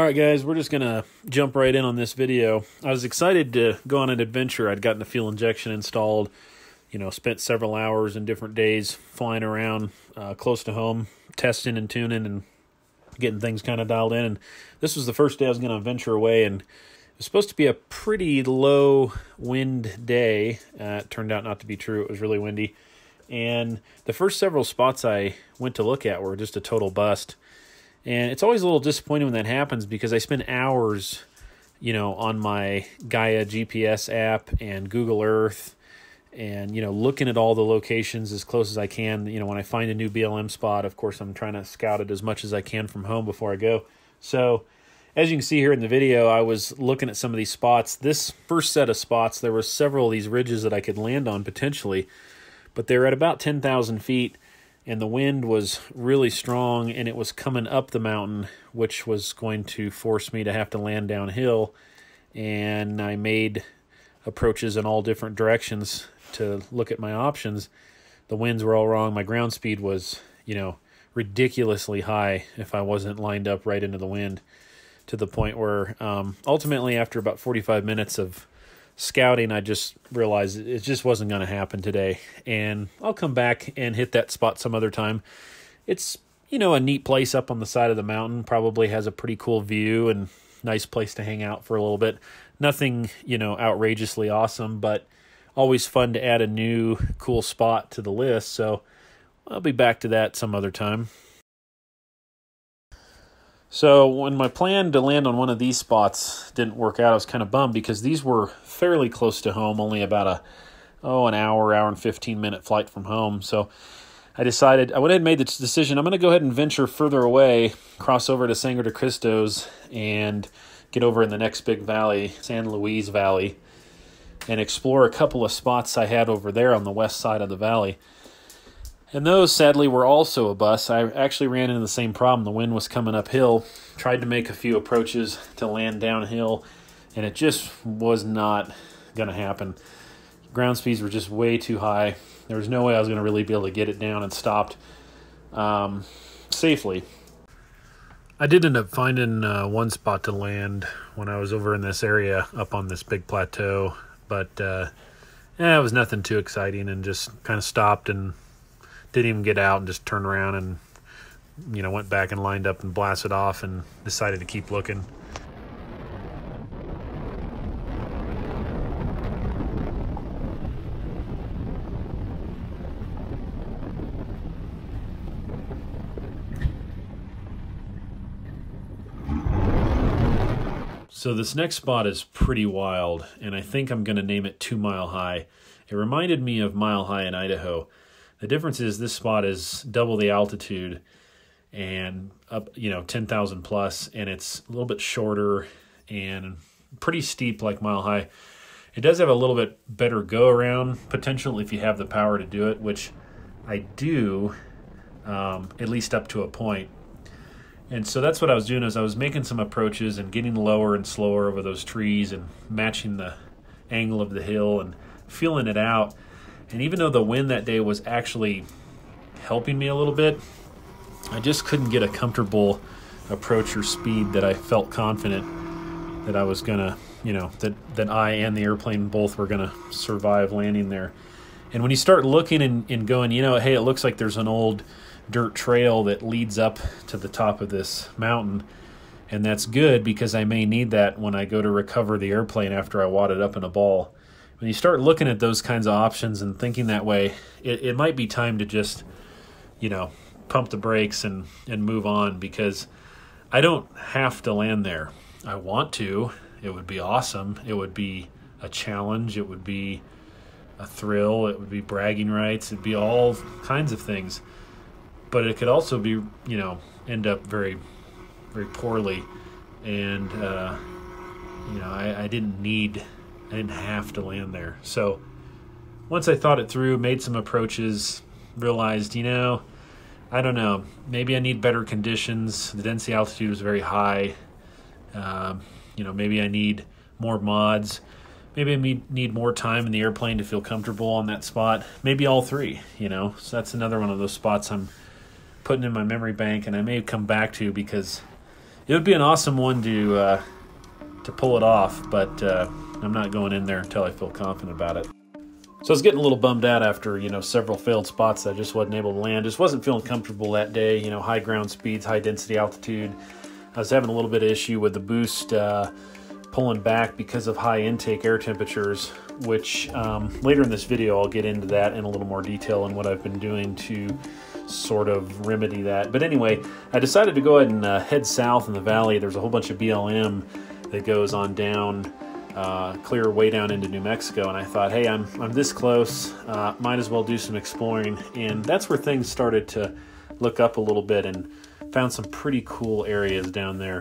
Alright guys, we're just going to jump right in on this video. I was excited to go on an adventure. I'd gotten the fuel injection installed, spent several hours and different days flying around close to home, testing and tuning and getting things kind of dialed in. And this was the first day I was going to venture away, and it was supposed to be a pretty low wind day. It turned out not to be true. It was really windy. And the first several spots I went to look at were just a total bust. And it's always a little disappointing when that happens because I spend hours, on my Gaia GPS app and Google Earth and, looking at all the locations as close as I can. When I find a new BLM spot, of course, I'm trying to scout it as much as I can from home before I go. So as you can see here in the video, I was looking at some of these spots. This first set of spots, there were several of these ridges that I could land on potentially, but they're at about 10,000 feet. And the wind was really strong, and it was coming up the mountain, which was going to force me to have to land downhill. And I made approaches in all different directions to look at my options. The winds were all wrong. My ground speed was, ridiculously high if I wasn't lined up right into the wind, to the point where ultimately after about 45 minutes of scouting, I just realized it just wasn't going to happen today, and I'll come back and hit that spot some other time. It's, a neat place up on the side of the mountain, probably has a pretty cool view and nice place to hang out for a little bit. Nothing, outrageously awesome, but always fun to add a new cool spot to the list, so I'll be back to that some other time. So when my plan to land on one of these spots didn't work out, I was kind of bummed because these were fairly close to home, only about an hour and 15-minute flight from home. So I decided, I went ahead and made the decision, I'm going to go ahead and venture further away, cross over to Sangre de Cristos, and get over in the next big valley, San Luis Valley, and explore a couple of spots I had over there on the west side of the valley. And those, sadly, were also a bust. I actually ran into the same problem. The wind was coming uphill. Tried to make a few approaches to land downhill, and it just was not going to happen. Ground speeds were just way too high. There was no way I was going to really be able to get it down and stopped safely. I did end up finding one spot to land when I was over in this area up on this big plateau, but it was nothing too exciting, and just kind of stopped and didn't even get out and just turned around and, went back and lined up and blasted off and decided to keep looking. So this next spot is pretty wild, and I think I'm going to name it 2 Mile High. It reminded me of Mile High in Idaho. The difference is this spot is double the altitude and up, 10,000 plus, and it's a little bit shorter and pretty steep like Mile High. It does have a little bit better go-around potential if you have the power to do it, which I do, at least up to a point. And so that's what I was doing, is I was making some approaches and getting lower and slower over those trees and matching the angle of the hill and feeling it out. And even though the wind that day was actually helping me a little bit, I just couldn't get a comfortable approach or speed that I felt confident that I was going to, that I and the airplane both were going to survive landing there. And when you start looking and going, hey, it looks like there's an old dirt trail that leads up to the top of this mountain, and that's good because I may need that when I go to recover the airplane after I wad it up in a ball. When you start looking at those kinds of options and thinking that way, it might be time to just, pump the brakes and move on, because I don't have to land there. I want to. It would be awesome. It would be a challenge. It would be a thrill. It would be bragging rights. It'd be all kinds of things. But it could also be, end up very, very poorly. And, I didn't have to land there. So once I thought it through, made some approaches, realized, I don't know, maybe I need better conditions. The density altitude was very high. Maybe I need more mods. Maybe I need more time in the airplane to feel comfortable on that spot. Maybe all three, So that's another one of those spots I'm putting in my memory bank, and I may come back to because It would be an awesome one to pull it off, but I'm not going in there until I feel confident about it. So I was getting a little bummed out after, several failed spots that I just wasn't able to land. Just wasn't feeling comfortable that day, high ground speeds, high density altitude. I was having a little bit of issue with the boost pulling back because of high intake air temperatures, which later in this video I'll get into that in a little more detail and what I've been doing to sort of remedy that. But anyway, I decided to go ahead and head south in the valley. There's a whole bunch of BLM that goes on down, clear way down into New Mexico, and I thought, hey, I'm this close, might as well do some exploring. And that's where things started to look up a little bit, and found some pretty cool areas down there.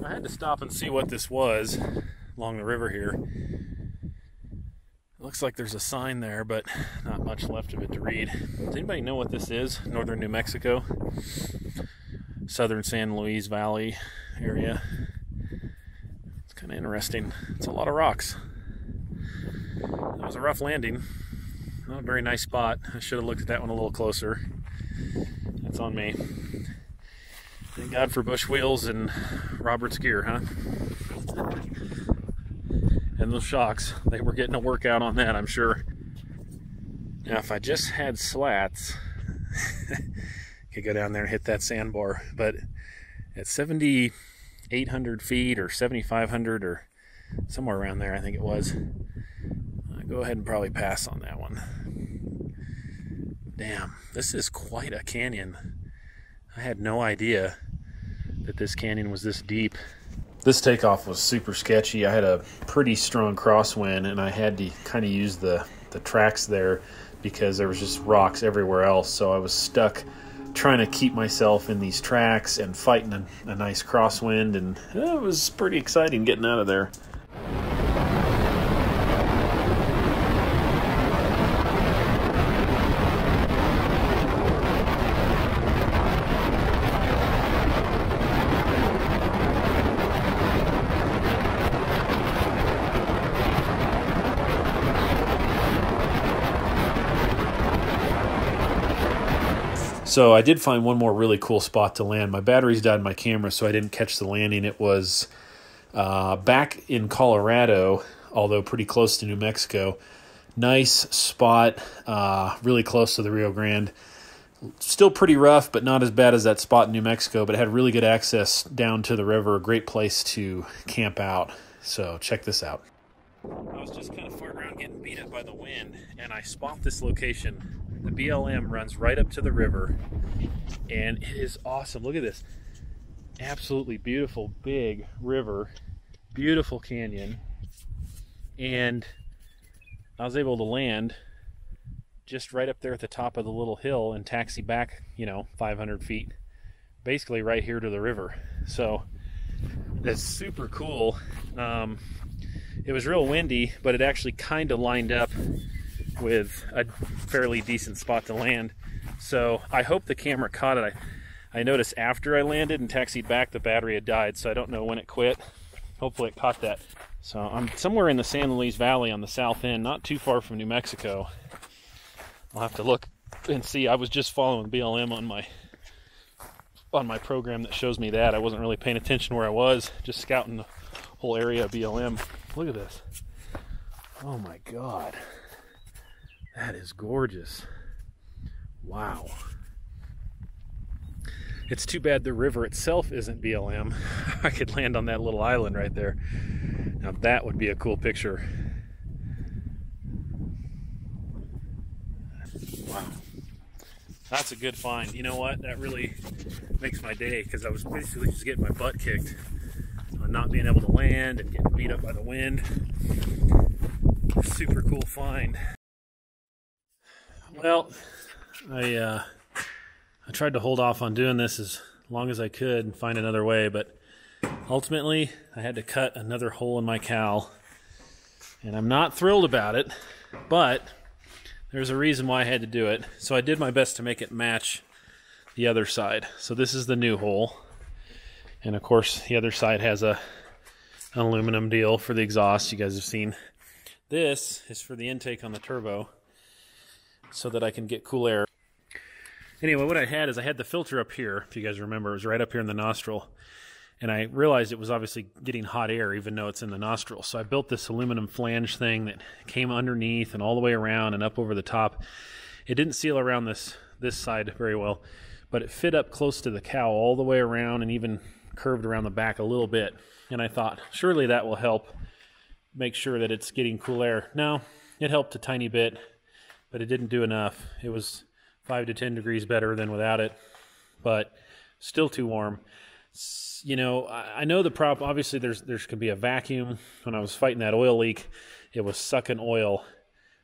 I had to stop and see what this was along the river here. It looks like there's a sign there, but not much left of it to read. Does anybody know what this is? Northern New Mexico, southern San Luis Valley area. It's kind of interesting. It's a lot of rocks. That was a rough landing. Not a very nice spot. I should have looked at that one a little closer. That's on me. Thank God for bush wheels and Robert's gear, huh? And those shocks, they were getting a workout on that, I'm sure. Now, if I just had slats, I could go down there and hit that sandbar. But at 7,800 feet or 7,500 or somewhere around there, I think it was, I'll go ahead and probably pass on that one. Damn, this is quite a canyon. I had no idea that this canyon was this deep. This takeoff was super sketchy. I had a pretty strong crosswind, and I had to kind of use the tracks there because there was just rocks everywhere else. So I was stuck trying to keep myself in these tracks and fighting a nice crosswind, and it was pretty exciting getting out of there. So I did find one more really cool spot to land. My batteries died in my camera, so I didn't catch the landing. It was back in Colorado, although pretty close to New Mexico. Nice spot, really close to the Rio Grande. Still pretty rough, but not as bad as that spot in New Mexico, but it had really good access down to the river. A great place to camp out. So check this out. I was just kind of farting around getting beat up by the wind, and I spot this location. The BLM runs right up to the river, and it is awesome. Look at this. Absolutely beautiful, big river, beautiful canyon, and I was able to land just right up there at the top of the little hill and taxi back, 500 feet, basically right here to the river. So that's super cool. It was real windy, but it actually kind of lined up with a fairly decent spot to land. So I hope the camera caught it. I noticed after I landed and taxied back, the battery had died, so I don't know when it quit. Hopefully it caught that. So I'm somewhere in the San Luis Valley on the south end, not too far from New Mexico. I'll have to look and see. I was just following BLM on my program that shows me that. I wasn't really paying attention where I was, just scouting the whole area of BLM. Look at this. Oh my God. That is gorgeous. Wow. It's too bad the river itself isn't BLM. I could land on that little island right there. Now that would be a cool picture. Wow. That's a good find. You know what? That really makes my day, because I was basically just getting my butt kicked on not being able to land and getting beat up by the wind. Super cool find. Well, I tried to hold off on doing this as long as I could and find another way, but ultimately I had to cut another hole in my cowl, and I'm not thrilled about it, but there's a reason why I had to do it. So I did my best to make it match the other side. So this is the new hole, and of course the other side has an aluminum deal for the exhaust you guys have seen. This is for the intake on the turbo, so that I can get cool air. Anyway, what I had is I had the filter up here, if you guys remember. It was right up here in the nostril. And I realized it was obviously getting hot air even though it's in the nostril. So I built this aluminum flange thing that came underneath and all the way around and up over the top. It didn't seal around this side very well, but it fit up close to the cowl all the way around and even curved around the back a little bit. And I thought, surely that will help make sure that it's getting cool air. No, it helped a tiny bit, but it didn't do enough. It was 5 to 10 degrees better than without it, but still too warm. I know the problem, obviously there's could be a vacuum. When I was fighting that oil leak, it was sucking oil,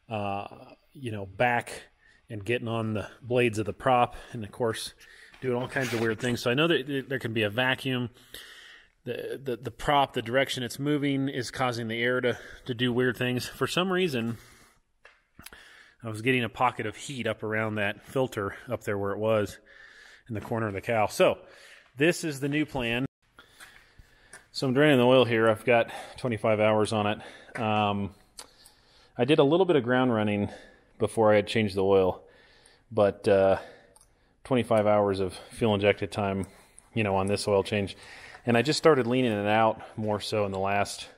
back and getting on the blades of the prop, and of course doing all kinds of weird things. So I know that there can be a vacuum. The prop, the direction it's moving is causing the air to do weird things. For some reason, I was getting a pocket of heat up around that filter up there where it was in the corner of the cowl. So this is the new plan. So I'm draining the oil here. I've got 25 hours on it. I did a little bit of ground running before I had changed the oil, but 25 hours of fuel injected time, on this oil change. And I just started leaning it out more so in the last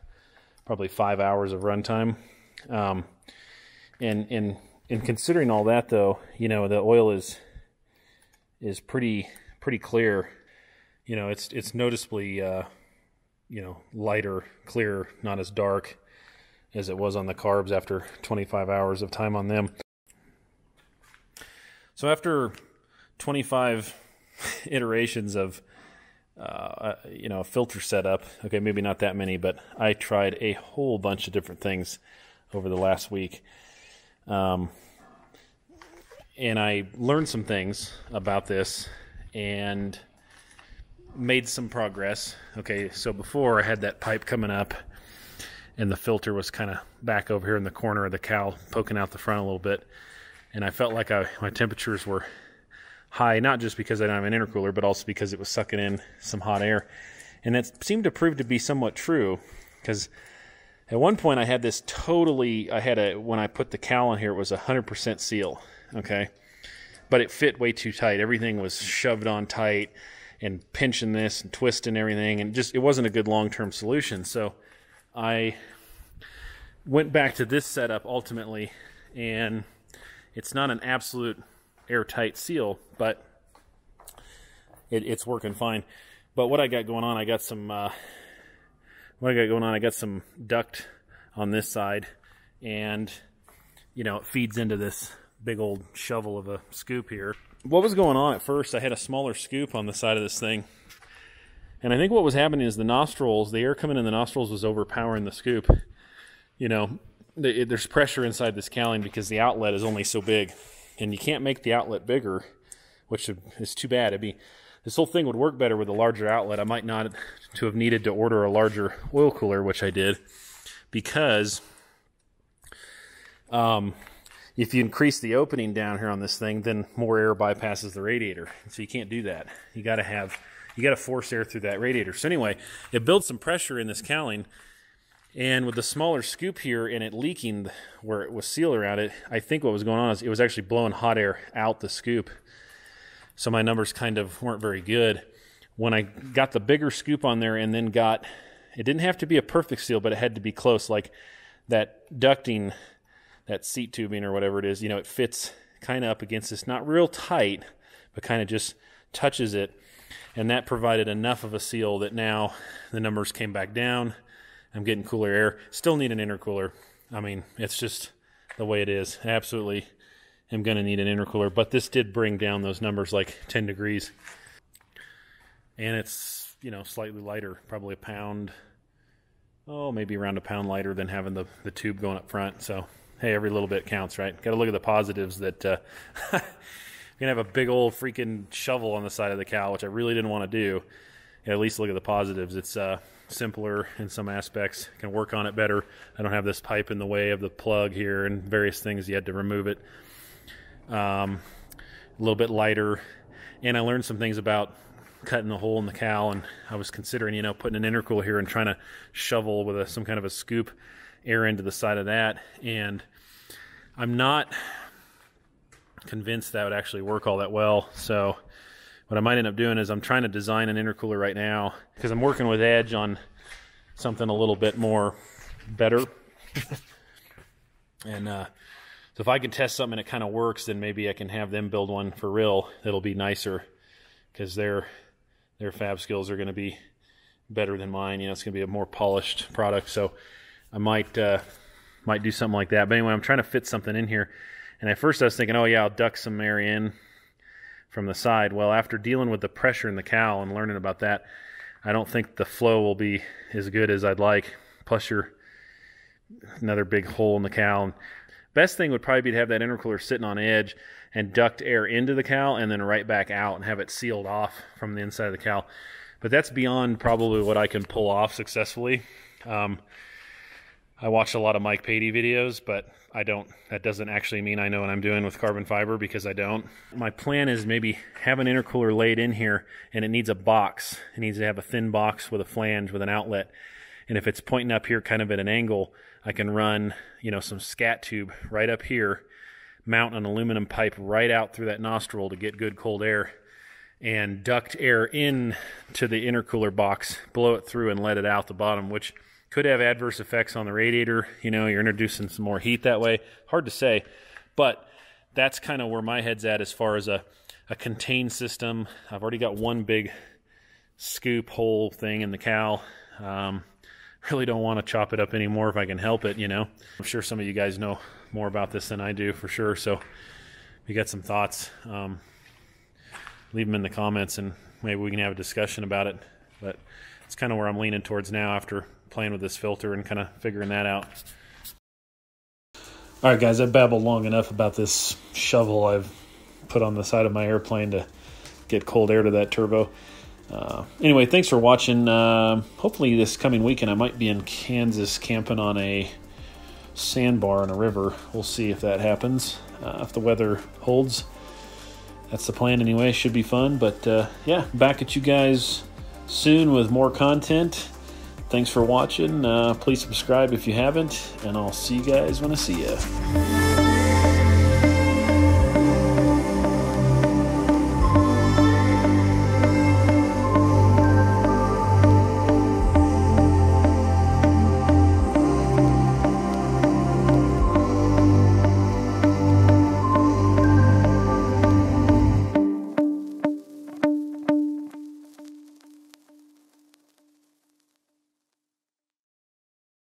probably 5 hours of run time. And considering all that, though, the oil is pretty clear. It's noticeably lighter, clear, not as dark as it was on the carbs after 25 hours of time on them. So after 25 iterations of filter setup, okay, maybe not that many, but I tried a whole bunch of different things over the last week. And I learned some things about this and made some progress. Okay, so before I had that pipe coming up and the filter was kind of back over here in the corner of the cowl, poking out the front a little bit. And I felt like my temperatures were high, not just because I don't have an intercooler, but also because it was sucking in some hot air. And that seemed to prove to be somewhat true, because at one point I had this when I put the cowl in here, it was 100% seal, okay? but it fit way too tight. Everything was shoved on tight and pinching this and twisting everything, and just it wasn't a good long-term solution. So I went back to this setup ultimately, and it's not an absolute airtight seal, but it's working fine. But what I got going on, I got some duct on this side, and you know, it feeds into this big old shovel of a scoop here. What was going on at first, I had a smaller scoop on the side of this thing, and I think what was happening is the nostrils, the air coming in the nostrils was overpowering the scoop. You know, there's pressure inside this cowling because the outlet is only so big, and you can't make the outlet bigger, which is too bad. This whole thing would work better with a larger outlet. I might not to have needed to order a larger oil cooler, which I did, because if you increase the opening down here on this thing, then more air bypasses the radiator. So you can't do that. You got to force air through that radiator. So anyway, it builds some pressure in this cowling, and with the smaller scoop here and it leaking where it was sealed around it, I think what was going on is it was actually blowing hot air out the scoop. So my numbers kind of weren't very good. When I got the bigger scoop on there and then it didn't have to be a perfect seal, but it had to be close, like that ducting, that seat tubing or whatever it is, you know, it fits kind of up against this, not real tight, but kind of just touches it. And that provided enough of a seal that now the numbers came back down. I'm getting cooler air. Still need an intercooler. I mean, it's just the way it is. Absolutely am going to need an intercooler, but this did bring down those numbers like 10 degrees. And it's, you know, slightly lighter, probably a pound, maybe around a pound lighter than having the tube going up front. So, hey, every little bit counts, right? Got to look at the positives that you're going to have a big old freaking shovel on the side of the cow, which I really didn't want to do. At least look at the positives. It's simpler in some aspects. Can work on it better. I don't have this pipe in the way of the plug here and various things. You had to remove it. A little bit lighter. And I learned some things about cutting the hole in the cow, and I was considering, you know, putting an intercooler here and trying to shovel with some kind of a scoop air into the side of that. And I'm not convinced that would actually work all that well. So what I might end up doing is I'm trying to design an intercooler right now because I'm working with Edge on something a little bit more better. And so if I can test something and it kind of works, then maybe I can have them build one for real. It'll be nicer because their fab skills are going to be better than mine. You know, it's going to be a more polished product. So I might do something like that. But anyway, I'm trying to fit something in here. And at first I was thinking, oh yeah, I'll duct some air in from the side. Well, after dealing with the pressure in the cow and learning about that, I don't think the flow will be as good as I'd like. Plus you're another big hole in the cow. And best thing would probably be to have that intercooler sitting on edge and duct air into the cow and then right back out and have it sealed off from the inside of the cow. But that's beyond probably what I can pull off successfully. I watch a lot of Mike Patey videos, but that doesn't actually mean I know what I'm doing with carbon fiber, because I don't. My plan is maybe have an intercooler laid in here, and it needs a box. It needs to have a thin box with a flange with an outlet. And if it's pointing up here kind of at an angle, I can run, you know, some scat tube right up here, mount an aluminum pipe right out through that nostril to get good cold air, and duct air in to the intercooler box, blow it through and let it out the bottom, which could have adverse effects on the radiator. You know, you're introducing some more heat that way. Hard to say, but that's kind of where my head's at as far as a contained system. I've already got one big scoop hole thing in the cow. Really don't want to chop it up anymore if I can help it, you know. I'm sure some of you guys know more about this than I do for sure, so if you got some thoughts, leave them in the comments and maybe we can have a discussion about it. But it's kind of where I'm leaning towards now after playing with this filter and kind of figuring that out. All right, guys, I've babbled long enough about this shovel I've put on the side of my airplane to get cold air to that turbo. Anyway, thanks for watching. Hopefully this coming weekend I might be in Kansas camping on a sandbar in a river. We'll see if that happens. If the weather holds, that's the plan anyway. Should be fun. But yeah, back at you guys soon with more content. Thanks for watching. Please subscribe if you haven't, and I'll see you guys when I see you.